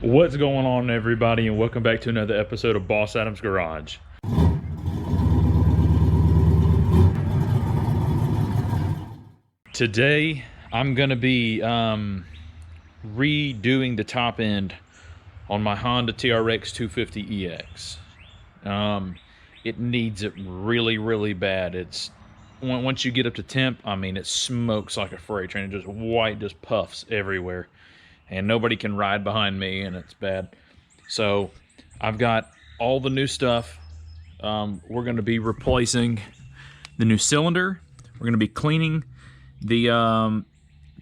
What's going on, everybody, and welcome back to another episode of Boss Adam's Garage. Today I'm gonna be redoing the top end on my Honda TRX 250 EX. It needs it really bad. It's once you get up to temp, I mean, it smokes like a freight train. It just just puffs everywhere, and nobody can ride behind me, and it's bad. So I've got all the new stuff. We're going to be replacing the new cylinder. We're going to be cleaning the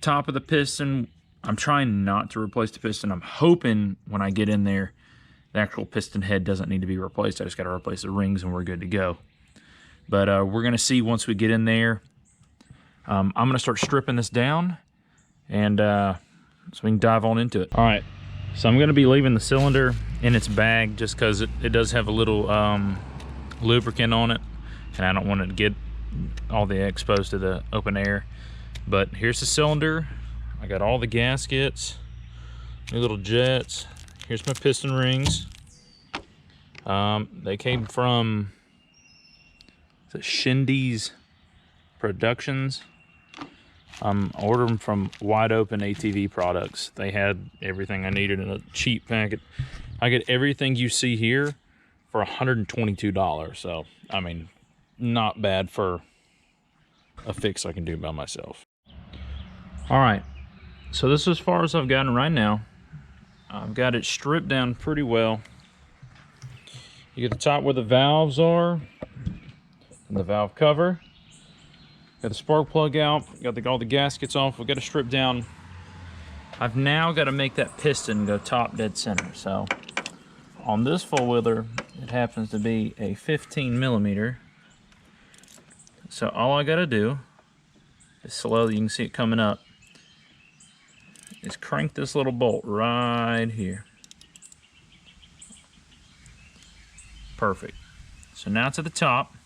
top of the piston. I'm trying not to replace the piston. I'm hoping when I get in there, the actual piston head doesn't need to be replaced. I just got to replace the rings and we're good to go. But we're going to see once we get in there. I'm going to start stripping this down, and so we can dive on into it. All right, so I'm going to be leaving the cylinder in its bag just because it does have a little lubricant on it, and I don't want it to get all the air exposed to the open air. But here's the cylinder. I got all the gaskets, new little jets. Here's my piston rings. They came from Shindy's Productions. Ordered them from Wide Open ATV Products. They had everything I needed in a cheap packet. I get everything you see here for $122. So, I mean, not bad for a fix I can do by myself. All right, so this is as far as I've gotten right now. I've got it stripped down pretty well. You get the top where the valves are and the valve cover. Got the spark plug out, got all the gaskets off. We've got to strip down. I've now got to make that piston go top dead center. So on this four-wheeler, it happens to be a 15 millimeter. So all I got to do is slowly, you can see it coming up, is crank this little bolt right here. Perfect. So now it's at the top.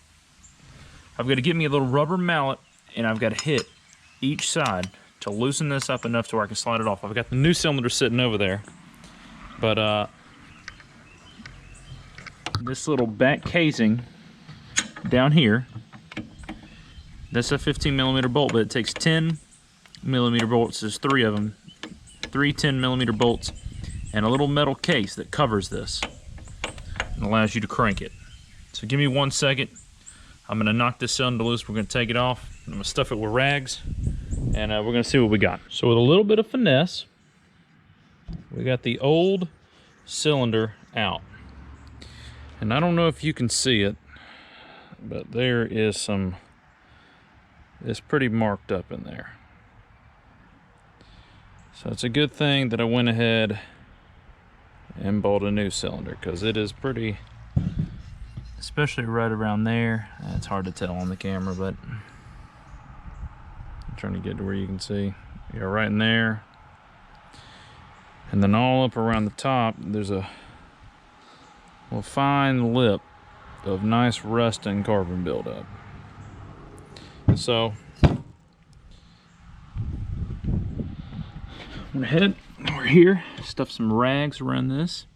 I've got to get me a little rubber mallet, and I've got to hit each side to loosen this up enough to where I can slide it off. I've got the new cylinder sitting over there, but this little back casing down here, that's a 15 millimeter bolt, but it takes 10 millimeter bolts. There's three of them, three 10 millimeter bolts, and a little metal case that covers this and allows you to crank it. So give me 1 second. I'm going to knock this cylinder loose. We're going to take it off. I'm going to stuff it with rags, and we're going to see what we got. So with a little bit of finesse, we got the old cylinder out. And I don't know if you can see it, but there is some, it's pretty marked up in there. So it's a good thing that I went ahead and bought a new cylinder, because it is pretty, especially right around there. It's hard to tell on the camera, but I'm trying to get to where you can see. Yeah, right in there. And then all up around the top, there's a little fine lip of nice rust and carbon buildup. So I'm gonna head over here, stuff some rags around this.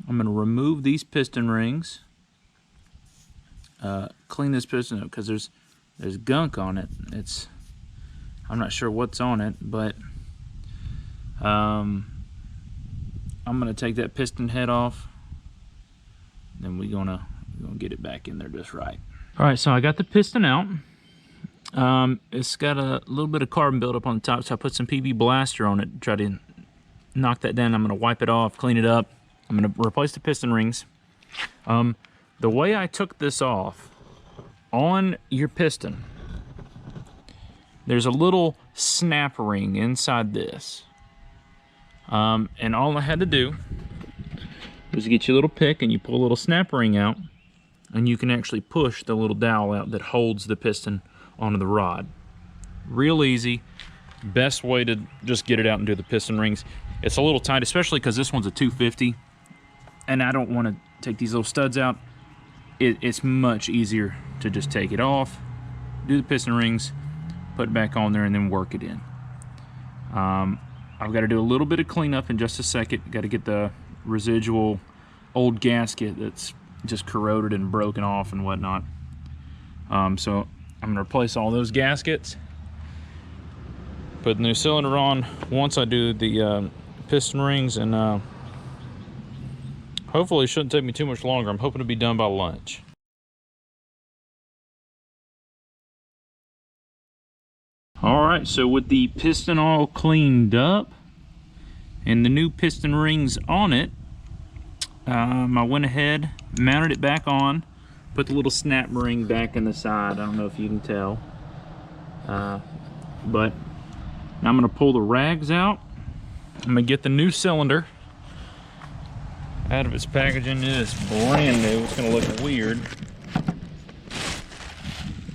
I'm gonna remove these piston rings. Clean this piston up because there's gunk on it. I'm not sure what's on it, but I'm gonna take that piston head off, then we're gonna get it back in there just right. All right, so I got the piston out. It's got a little bit of carbon buildup on the top, so I put some PB Blaster on it, try to knock that down. I'm gonna wipe it off, clean it up. I'm gonna replace the piston rings. The way I took this off, on your piston, there's a little snap ring inside this. And all I had to do was get you a little pick and you pull a little snap ring out, and you can actually push the little dowel out that holds the piston onto the rod. Real easy. Best way to just get it out and do the piston rings. It's a little tight, especially because this one's a 250, and I don't want to take these little studs out. It's much easier to just take it off, do the piston rings, put it back on there, and then work it in. I've got to do a little bit of cleanup in just a second. Got to get the residual old gasket that's just corroded and broken off and whatnot. So I'm going to replace all those gaskets, put the new cylinder on once I do the piston rings, and hopefully it shouldn't take me too much longer. I'm hoping to be done by lunch. Alright, so with the piston all cleaned up and the new piston rings on it, I went ahead, mounted it back on, put the little snap ring back in the side. I don't know if you can tell. But now I'm going to pull the rags out. I'm going to get the new cylinder out of its packaging. It is brand new. It's going to look weird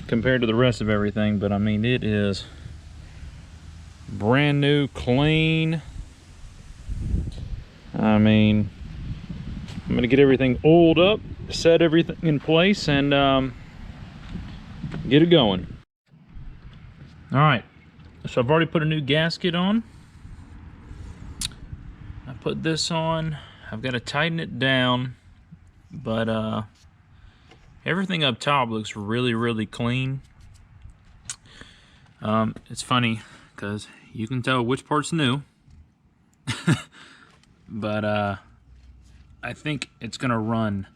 compared to the rest of everything, but I mean, it is brand new, clean. I mean, I'm gonna get everything oiled up, set everything in place, and get it going. All right, so I've already put a new gasket on. I put this on. I've got to tighten it down, but everything up top looks really, really clean. It's funny because you can tell which part's new, but I think it's gonna run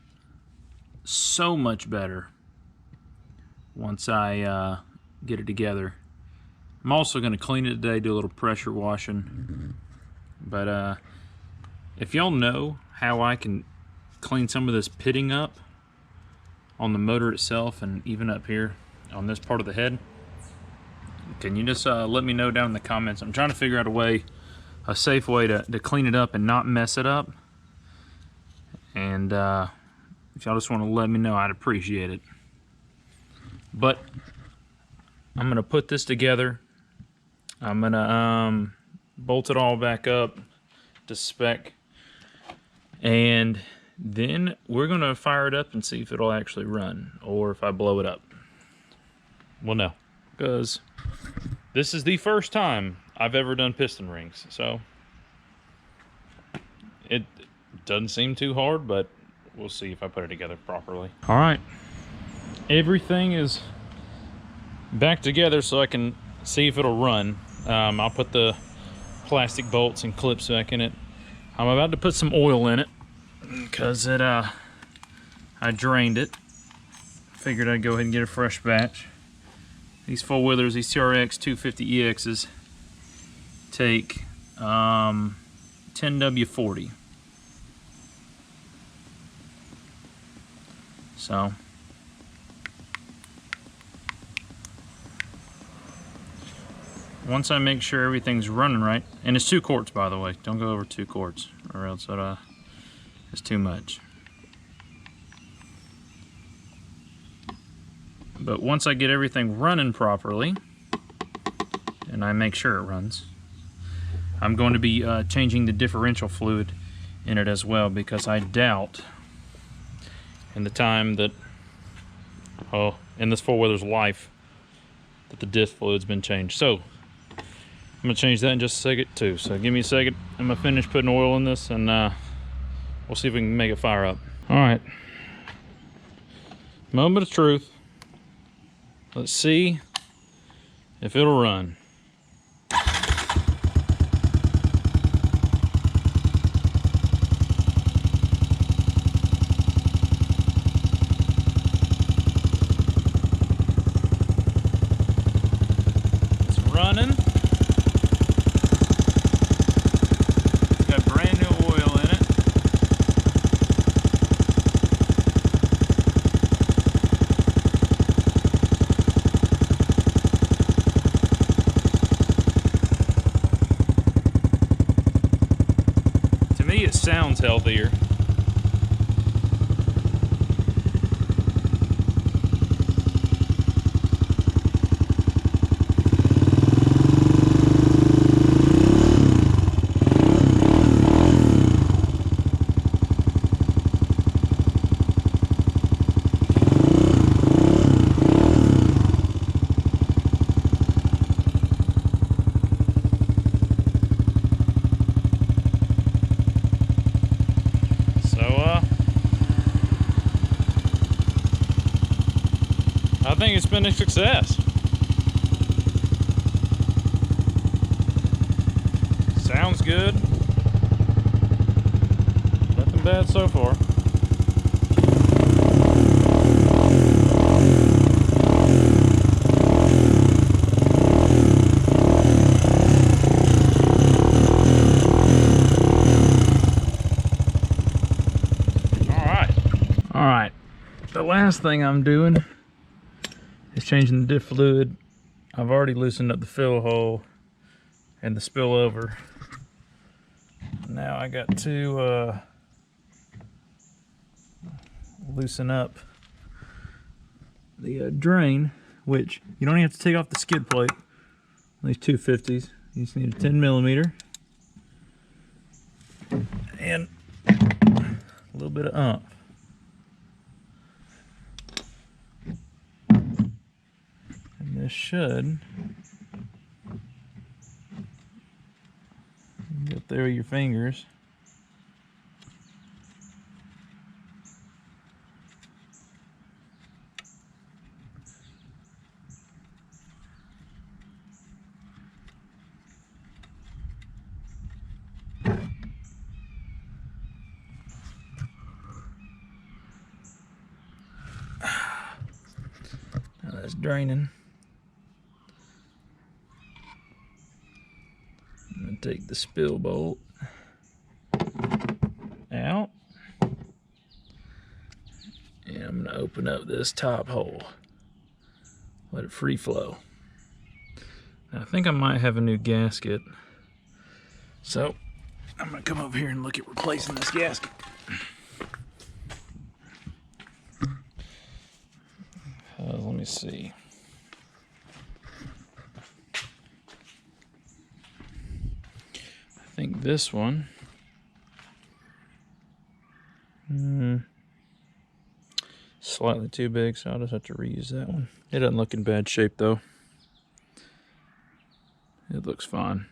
so much better once I get it together. I'm also gonna clean it today, do a little pressure washing, but if y'all know how I can clean some of this pitting up on the motor itself and even up here on this part of the head, can you just let me know down in the comments? I'm trying to figure out a safe way to clean it up and not mess it up. And if y'all just want to let me know, I'd appreciate it. But I'm going to put this together. I'm going to bolt it all back up to spec. And then we're going to fire it up and see if it'll actually run or if I blow it up. Well, no, because this is the first time I've ever done piston rings, so it doesn't seem too hard, but we'll see if I put it together properly. All right, everything is back together so I can see if it'll run. I'll put the plastic bolts and clips back in it. I'm about to put some oil in it because I drained it. Figured I'd go ahead and get a fresh batch. These four-wheelers, these TRX 250 EXs, take 10W40. So once I make sure everything's running right, and it's 2 quarts, by the way, don't go over 2 quarts or else it's too much. But once I get everything running properly, and I make sure it runs, I'm going to be changing the differential fluid in it as well, because I doubt in the time that, in this four-wheeler's life, that the diff fluid's been changed. So I'm gonna change that in just a second too. So give me a second. I'm gonna finish putting oil in this, and we'll see if we can make it fire up. All right, moment of truth. Let's see if it'll run. It's running. It's got brand new oil in it. It sounds healthier. I think it's been a success. Sounds good. Nothing bad so far. All right. The last thing I'm doing is changing the diff fluid. I've already loosened up the fill hole and the spillover. Now I got to loosen up the drain, which you don't even have to take off the skid plate on these 250s. You just need a 10 millimeter and a little bit of umph. And this should get there with your fingers. Now that's draining. I'm going to take the spill bolt out, and I'm going to open up this top hole, let it free flow. Now, I think I might have a new gasket, so I'm going to come over here and look at replacing this gasket. Let me see. I think this one slightly too big, so I'll just have to reuse that one. It doesn't look in bad shape though. It looks fine.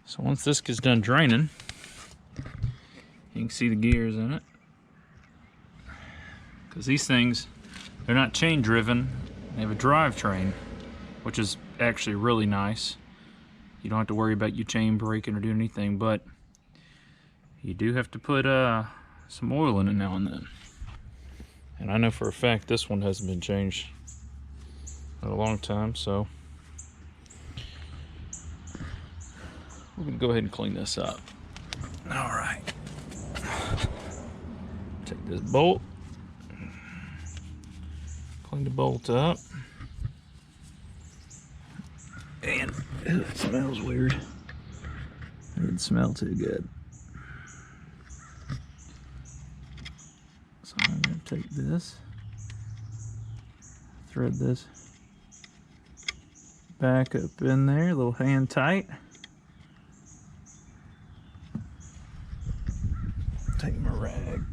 So once this gets done draining, you can see the gears in it. Because these things, they're not chain driven, they have a drivetrain, which is actually really nice. You don't have to worry about your chain breaking or doing anything, but you do have to put some oil in it now and then. And I know for a fact this one hasn't been changed in a long time, so we're gonna go ahead and clean this up. All right. Take this bolt, clean the bolt up. And it smells weird. It didn't smell too good. So I'm going to take this, thread this back up in there, a little hand tight. Take my rag,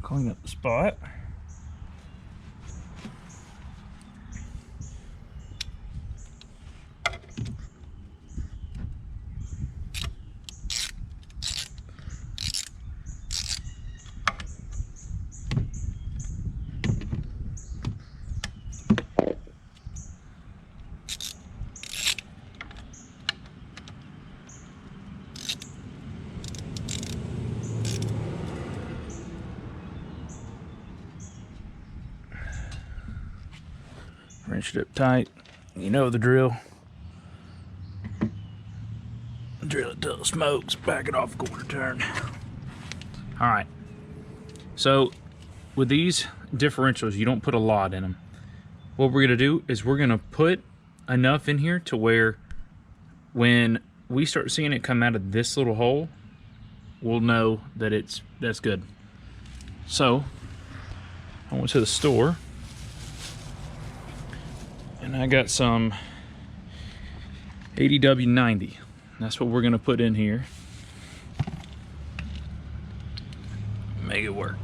clean up the spot. Wrench it up tight. You know the drill. Drill it till it smokes. Back it off quarter turn. All right. So with these differentials, you don't put a lot in them. What we're gonna do is we're gonna put enough in here to where when we start seeing it come out of this little hole, we'll know that that's good. So I went to the store and I got some 80W90. That's what we're gonna put in here. Make it work.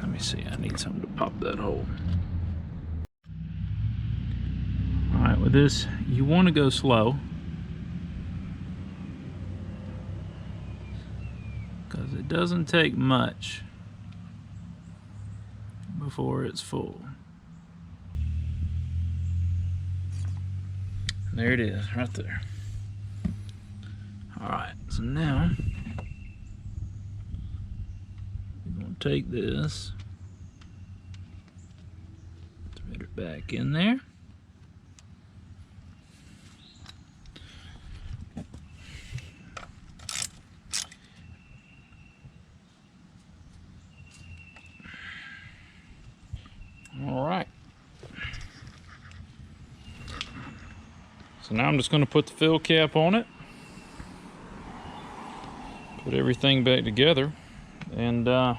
Let me see, I need something to pop that hole. All right, with this, you wanna go slow, because it doesn't take much before it's full. There it is, right there. All right, so now we're gonna take this, thread it back in there. All right. So now I'm just going to put the fill cap on it, put everything back together, and I'll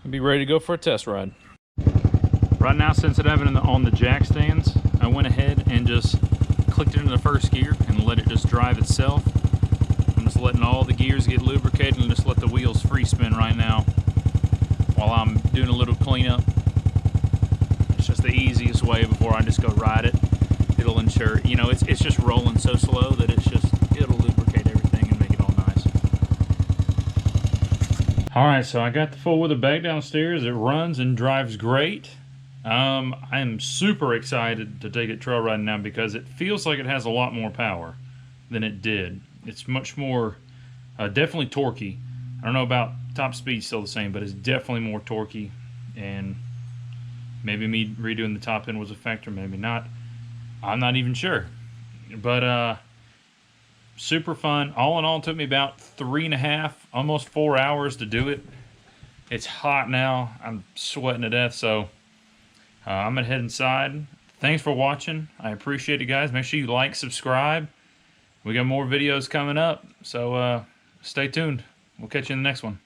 be ready to go for a test ride. Right now, since it having it on the jack stands, I went ahead and just clicked it into the first gear and let it just drive itself. I'm just letting all the gears get lubricated and just let the wheels free spin right now while I'm doing a little cleanup. It's just the easiest way before I just go ride it. It'll ensure, you know, it's just rolling so slow that it'll lubricate everything and make it all nice. All right, so I got the full wheeler back downstairs. It runs and drives great. I'm super excited to take it trail riding now because it feels like it has a lot more power than it did. It's much more, definitely torquey. I don't know about top speed, still the same, but it's definitely more torquey, and maybe me redoing the top end was a factor, maybe not. I'm not even sure, but super fun. All in all, it took me about 3.5, almost 4 hours to do it. It's hot now. I'm sweating to death, so I'm gonna head inside. Thanks for watching. I appreciate it, guys. Make sure you like, subscribe. We got more videos coming up, so stay tuned. We'll catch you in the next one.